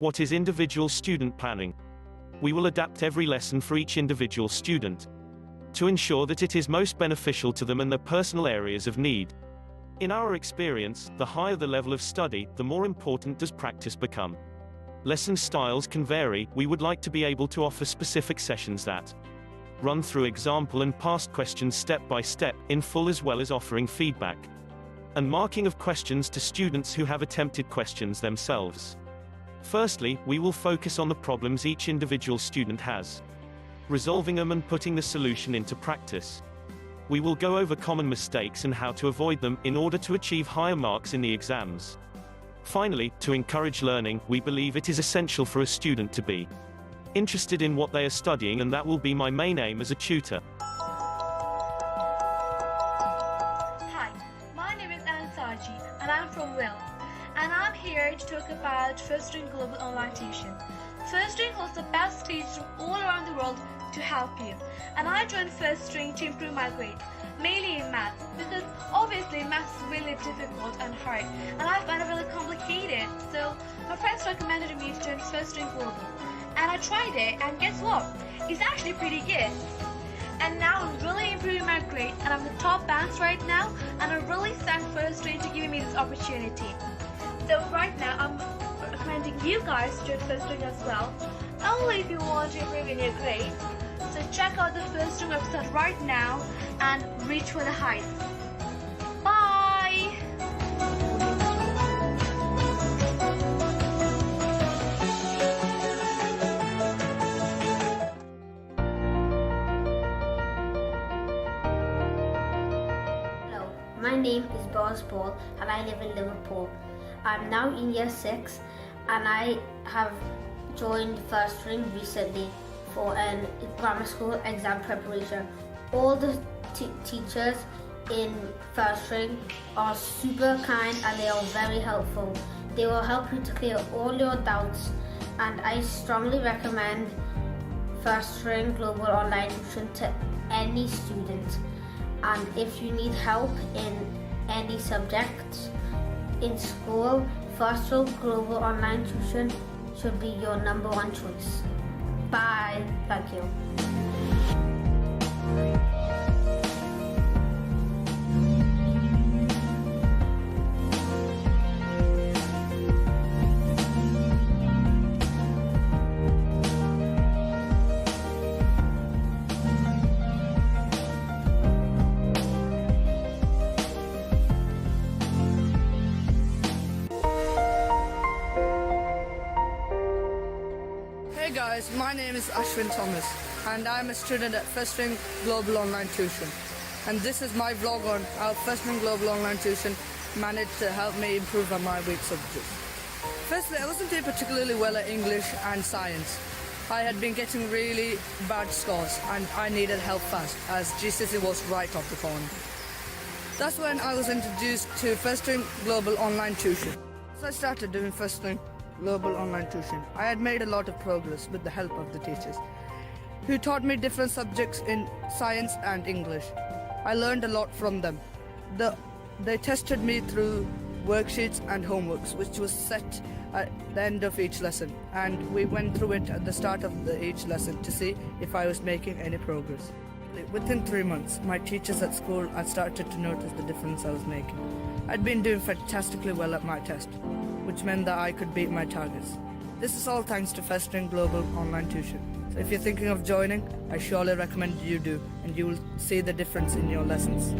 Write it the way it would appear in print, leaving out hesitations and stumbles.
What is individual student planning? We will adapt every lesson for each individual student to ensure that it is most beneficial to them and their personal areas of need. In our experience, the higher the level of study, the more important does practice become. Lesson styles can vary. We would like to be able to offer specific sessions that run through example and past questions step by step, in full, as well as offering feedback and marking of questions to students who have attempted questions themselves. Firstly, we will focus on the problems each individual student has, resolving them and putting the solution into practice. We will go over common mistakes and how to avoid them, in order to achieve higher marks in the exams. Finally, to encourage learning, we believe it is essential for a student to be interested in what they are studying, and that will be my main aim as a tutor. Hi, my name is Ansaji and I'm from Wales. And I'm here to talk about Firstring Global Online Tuition. Firstring holds the best teachers from all around the world to help you. And I joined Firstring to improve my grades, mainly in maths, because obviously maths is really difficult and hard, and I find it really complicated. So my friends recommended me to join Firstring Global. And I tried it, and guess what? It's actually pretty good. And now I'm really improving my grades, and I'm the top bands right now, and I really thank Firstring to giving me this opportunity. So right now, I'm recommending you guys to join Firstring as well, only if you want to improve in your grades. So check out the Firstring website right now and reach for the heights. Bye! Hello, my name is Boz Paul and I live in Liverpool. I'm now in year 6 and I have joined Firstring recently for an grammar school exam preparation. All the teachers in Firstring are super kind and they are very helpful. They will help you to clear all your doubts, and I strongly recommend Firstring Global Online Tuition to any student. And if you need help in any subjects in school, Firstring Global Online Tuition should be your #1 choice. Bye. Thank you. Hey guys, my name is Ashwin Thomas and I'm a student at Firstring Global Online Tuition. And this is my vlog on how Firstring Global Online Tuition managed to help me improve on my weak subjects. Firstly, I wasn't doing particularly well at English and science. I had been getting really bad scores and I needed help fast, as GCSE was right off the corner. That's when I was introduced to Firstring Global Online Tuition. So I started doing Firstring Global Online Tuition. I had made a lot of progress with the help of the teachers, who taught me different subjects in science and English. I learned a lot from them. They tested me through worksheets and homeworks, which was set at the end of each lesson, and we went through it at the start of each lesson to see if I was making any progress. Within 3 months, my teachers at school had started to notice the difference I was making. I'd been doing fantastically well at my test, which meant that I could beat my targets. This is all thanks to Firstring Global Online Tuition. So if you're thinking of joining, I surely recommend you do, and you will see the difference in your lessons.